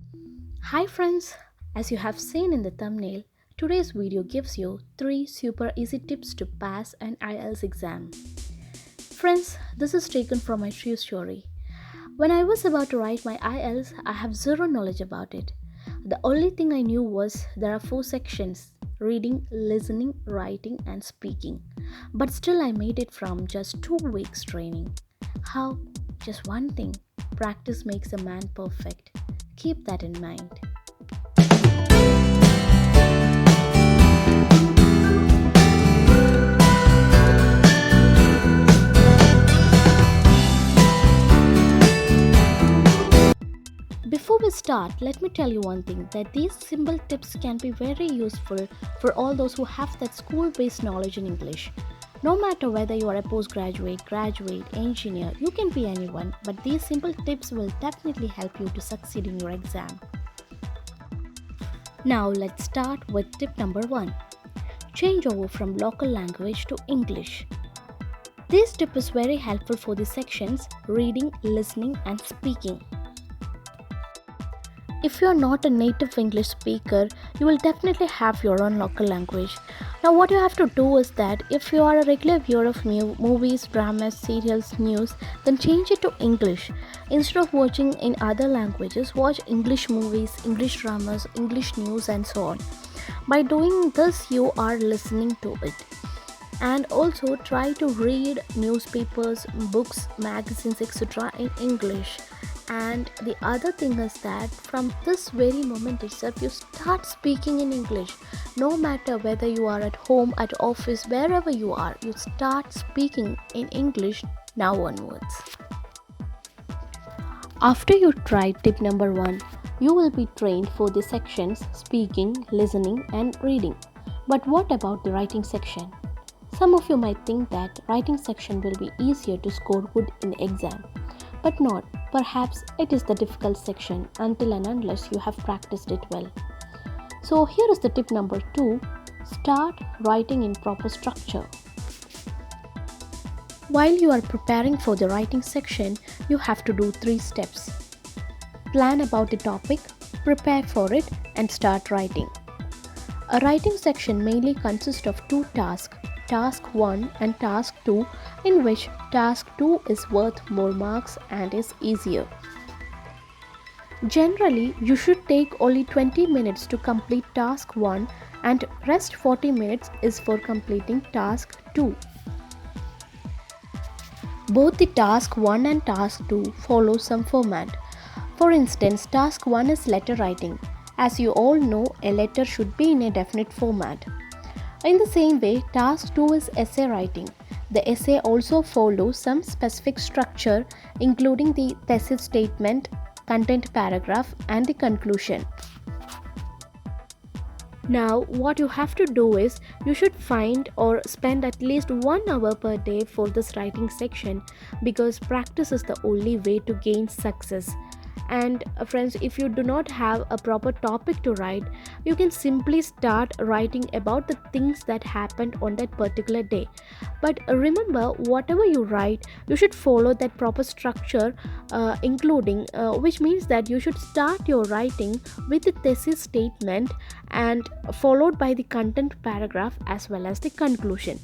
Hi friends, as you have seen in the thumbnail, today's video gives you 3 super easy tips to pass an IELTS exam. Friends, this is taken from my true story. When I was about to write my IELTS, I have zero knowledge about it. The only thing I knew was there are 4 sections: reading, listening, writing and speaking. But still I made it from just 2 weeks training. How? Just one thing. Practice makes a man perfect. Keep that in mind. Before we start, let me tell you one thing, that these simple tips can be very useful for all those who have that school based knowledge in English. No matter whether you are a postgraduate, graduate, engineer, you can be anyone, but these simple tips will definitely help you to succeed in your exam. Now let's start with tip number 1. Change over from local language to English. This tip is very helpful for the sections reading, listening and speaking. If you are not a native English speaker, you will definitely have your own local language. Now what you have to do is that if you are a regular viewer of movies, dramas, serials, news, then change it to English. Instead of watching in other languages, watch English movies, English dramas, English news and so on. By doing this, you are listening to it. And also try to read newspapers, books, magazines, etc. in English. And the other thing is that from this very moment itself, you start speaking in English. No matter whether you are at home, at office, wherever you are, you start speaking in English now onwards. After you try tip number 1, you will be trained for the sections speaking, listening and reading. But what about the writing section? Some of you might think that writing section will be easier to score good in the exam. But not. Perhaps it is the difficult section until and unless you have practiced it well. So here is the tip number 2. Start writing in proper structure. While you are preparing for the writing section, you have to do 3 steps. Plan about the topic, prepare for it and start writing. A writing section mainly consists of 2 tasks. Task 1 and Task 2, in which Task 2 is worth more marks and is easier. Generally, you should take only 20 minutes to complete Task 1 and rest 40 minutes is for completing Task 2. Both the Task 1 and Task 2 follow some format. For instance, Task 1 is letter writing. As you all know, a letter should be in a definite format. In the same way, Task 2 is essay writing. The essay also follows some specific structure, including the thesis statement, content paragraph, and the conclusion. Now, what you have to do is, you should find or spend at least 1 hour per day for this writing section, because practice is the only way to gain success. And friends, if you do not have a proper topic to write, you can simply start writing about the things that happened on that particular day. But remember, whatever you write, you should follow that proper structure, including which means that you should start your writing with the thesis statement and followed by the content paragraph as well as the conclusion.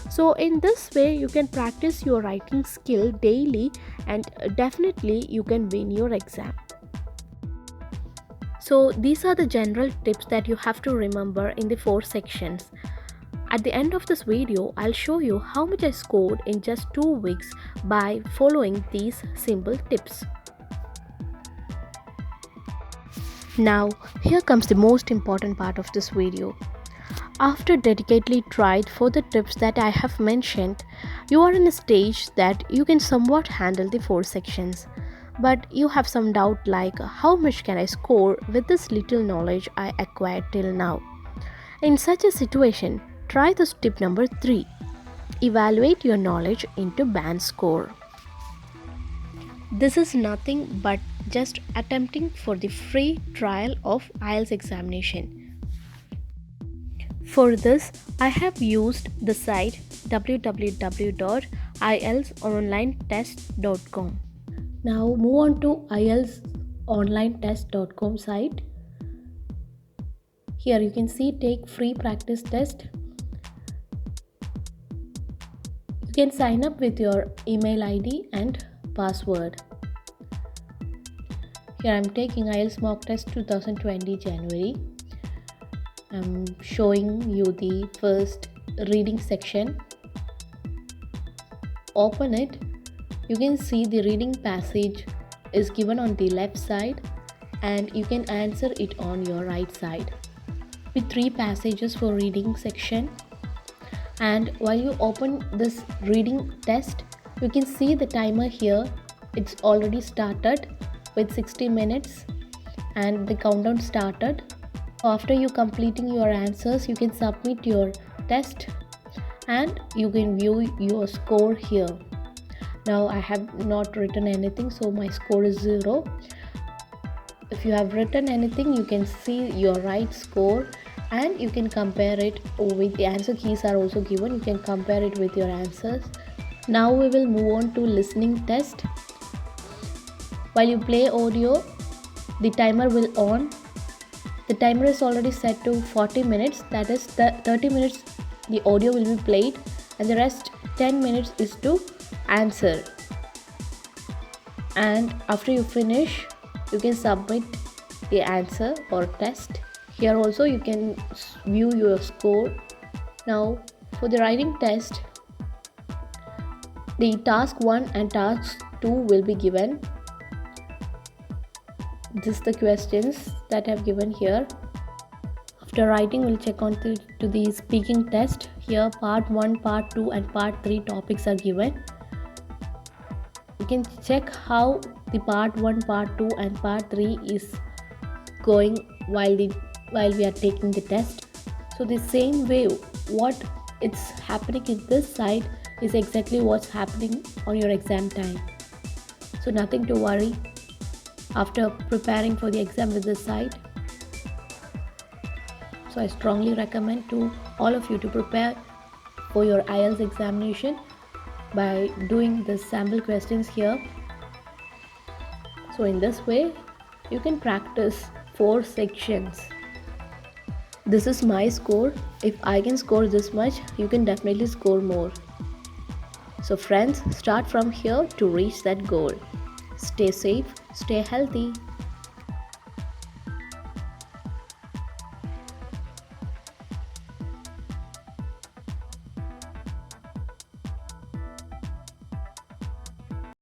So in this way, you can practice your writing skill daily and definitely you can win your exam. So these are the general tips that you have to remember in the 4 sections. At the end of this video, I'll show you how much I scored in just 2 weeks by following these simple tips. Now, here comes the most important part of this video. After dedicatedly tried for the tips that I have mentioned, you are in a stage that you can somewhat handle the 4 sections. But you have some doubt like, how much can I score with this little knowledge I acquired till now? In such a situation, try this tip number 3. Evaluate your knowledge into band score. This is nothing but just attempting for the free trial of IELTS examination. For this, I have used the site www.ieltsonlinetest.com. Now move on to IELTS onlinetest.com site. Here you can see take free practice test. You can sign up with your email ID and password. Here I'm taking IELTS mock test 2020 January. I'm showing you the first reading section. Open it. You can see the reading passage is given on the left side and you can answer it on your right side. With 3 passages for reading section. And while you open this reading test, you can see the timer here. It's already started with 60 minutes and the countdown started. After you completing your answers, you can submit your test and you can view your score here. Now I have not written anything, so my score is 0. If you have written anything, you can see your right score and you can compare it with the answer keys are also given. You can compare it with your answers. Now we will move on to listening test. While you play audio, the timer will on. The timer is already set to 40 minutes, that is 30 minutes the audio will be played and the rest 10 minutes is to answer. And after you finish, you can submit the answer or test. Here also you can view your score. Now for the writing test, the task 1 and task 2 will be given. This is the questions that I have given here. After writing, we'll check on to the speaking test. Here part 1, part 2 and part 3 topics are given. You can check how the part 1, part 2 and part 3 is going while we are taking the test. So the same way what it's happening in this side is exactly what's happening on your exam time. So nothing to worry after preparing for the exam with this side. So I strongly recommend to all of you to prepare for your IELTS examination by doing the sample questions here. So in this way, you can practice 4 sections. This is my score. If I can score this much, you can definitely score more. So friends, start from here to reach that goal. Stay safe, stay healthy.